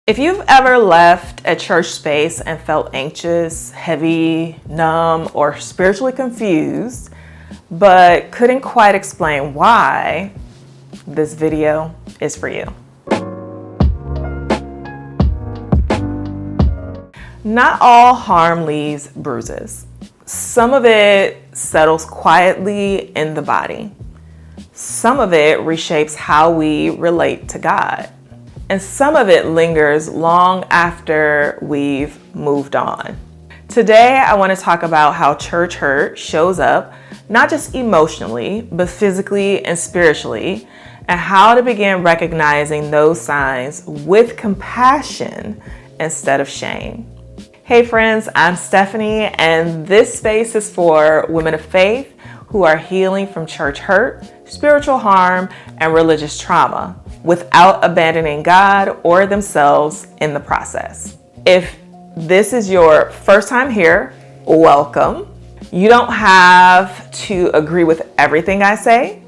If you've ever left a church space and felt anxious, heavy, numb, or spiritually confused, but couldn't quite explain why, this video is for you. Not all harm leaves bruises. Some of it settles quietly in the body. Some of it reshapes how we relate to God. And some of it lingers long after we've moved on. Today, I want to talk about how church hurt shows up, not just emotionally, but physically and spiritually, and how to begin recognizing those signs with compassion instead of shame. Hey friends, I'm Stephanie, and this space is for women of faith who are healing from church hurt, spiritual harm, and religious trauma without abandoning God or themselves in the process. If this is your first time here, welcome. You don't have to agree with everything I say.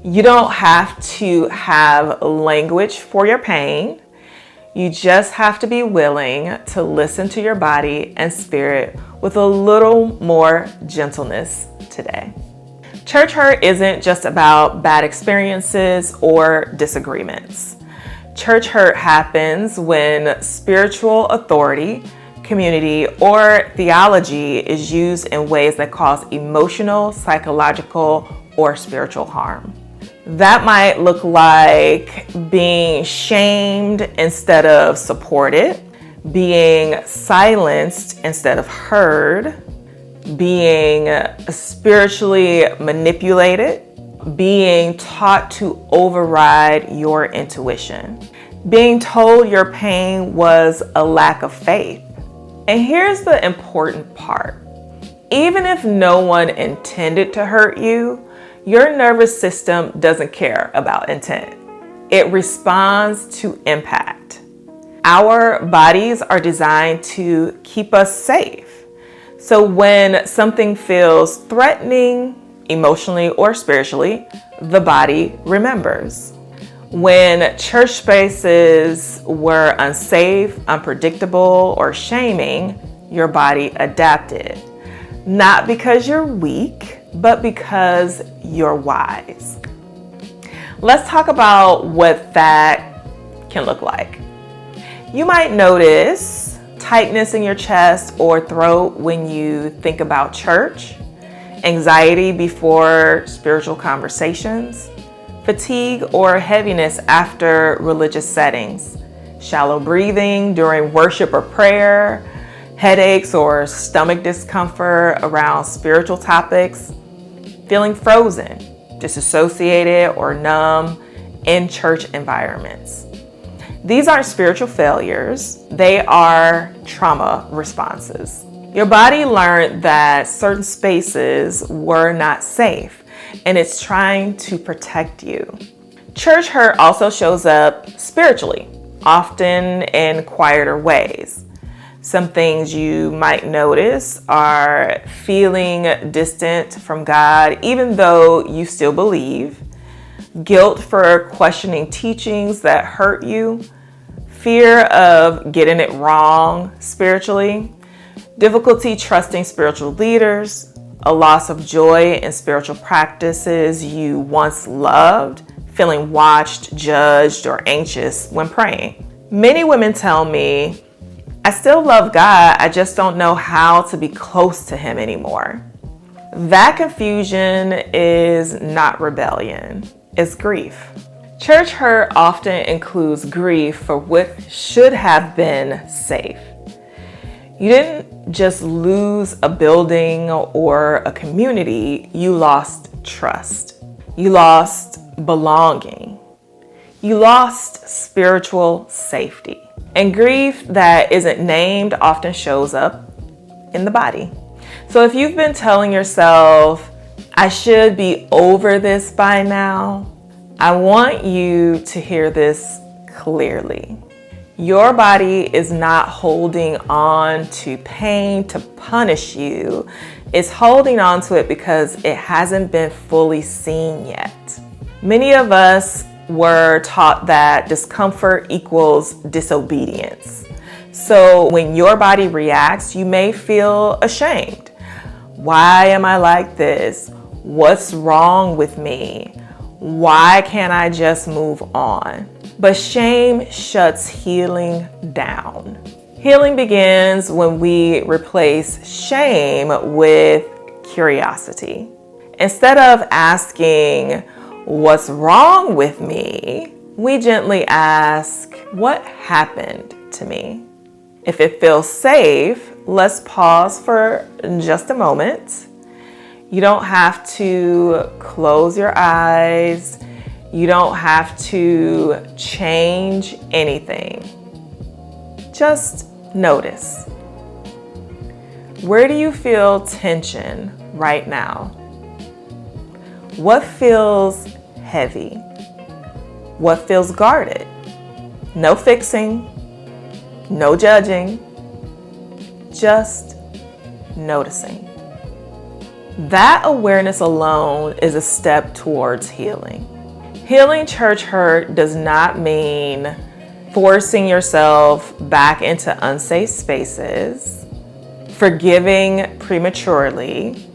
You don't have to have language for your pain. You just have to be willing to listen to your body and spirit with a little more gentleness today. Church hurt isn't just about bad experiences or disagreements. Church hurt happens when spiritual authority, community, or theology is used in ways that cause emotional, psychological, or spiritual harm. That might look like being shamed instead of supported, being silenced instead of heard, being spiritually manipulated, being taught to override your intuition, being told your pain was a lack of faith. And here's the important part. Even if no one intended to hurt you, your nervous system doesn't care about intent. It responds to impact. Our bodies are designed to keep us safe. So when something feels threatening, emotionally or spiritually, the body remembers. When church spaces were unsafe, unpredictable, or shaming, your body adapted. Not because you're weak, but because you're wise. Let's talk about what that can look like. You might notice tightness in your chest or throat when you think about church, anxiety before spiritual conversations, fatigue or heaviness after religious settings, shallow breathing during worship or prayer, headaches or stomach discomfort around spiritual topics, feeling frozen, disassociated, or numb in church environments. These aren't spiritual failures, they are trauma responses. Your body learned that certain spaces were not safe, and it's trying to protect you. Church hurt also shows up spiritually, often in quieter ways. Some things you might notice are feeling distant from God, even though you still believe, guilt for questioning teachings that hurt you, fear of getting it wrong spiritually, difficulty trusting spiritual leaders, a loss of joy in spiritual practices you once loved, feeling watched, judged, or anxious when praying. Many women tell me, I still love God, I just don't know how to be close to Him anymore. That confusion is not rebellion, it's grief. Church hurt often includes grief for what should have been safe. You didn't just lose a building or a community, you lost trust. You lost belonging. You lost spiritual safety. And grief that isn't named often shows up in the body. So if you've been telling yourself, I should be over this by now, I want you to hear this clearly. Your body is not holding on to pain to punish you. It's holding on to it because it hasn't been fully seen yet. Many of us we're taught that discomfort equals disobedience. So when your body reacts, you may feel ashamed. Why am I like this? What's wrong with me? Why can't I just move on? But shame shuts healing down. Healing begins when we replace shame with curiosity. Instead of asking, what's wrong with me? We gently ask, what happened to me? If it feels safe, let's pause for just a moment. You don't have to close your eyes. You don't have to change anything. Just notice. Where do you feel tension right now? What feels heavy? What feels guarded? No fixing, no judging, just noticing. That awareness alone is a step towards healing. Healing church hurt does not mean forcing yourself back into unsafe spaces, forgiving prematurely,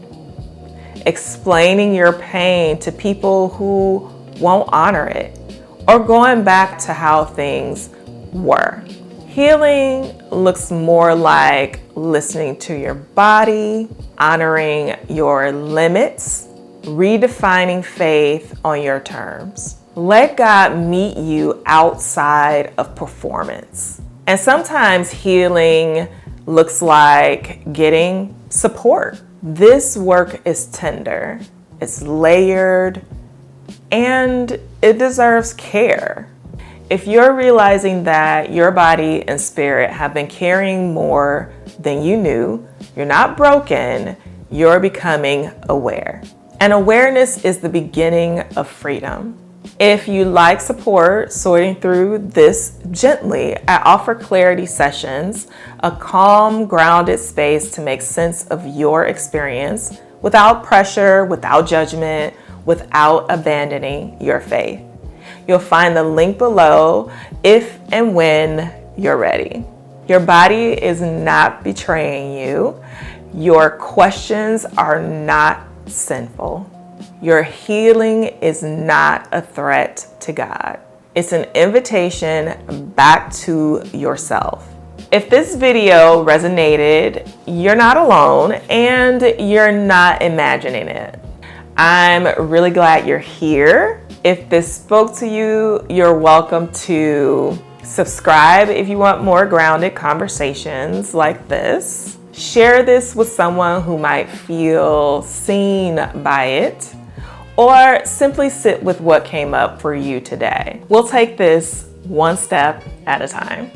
explaining your pain to people who won't honor it, or going back to how things were. Healing looks more like listening to your body, honoring your limits, redefining faith on your terms. Let God meet you outside of performance. And sometimes healing looks like getting support. This work is tender, it's layered, and it deserves care. If you're realizing that your body and spirit have been carrying more than you knew, you're not broken, you're becoming aware. And awareness is the beginning of freedom. If you like support sorting through this gently, I offer clarity sessions, a calm, grounded space to make sense of your experience without pressure, without judgment, without abandoning your faith. You'll find the link below if and when you're ready. Your body is not betraying you. Your questions are not sinful. Your healing is not a threat to God. It's an invitation back to yourself. If this video resonated, you're not alone and you're not imagining it. I'm really glad you're here. If this spoke to you, you're welcome to subscribe if you want more grounded conversations like this. Share this with someone who might feel seen by it, or simply sit with what came up for you today. We'll take this one step at a time.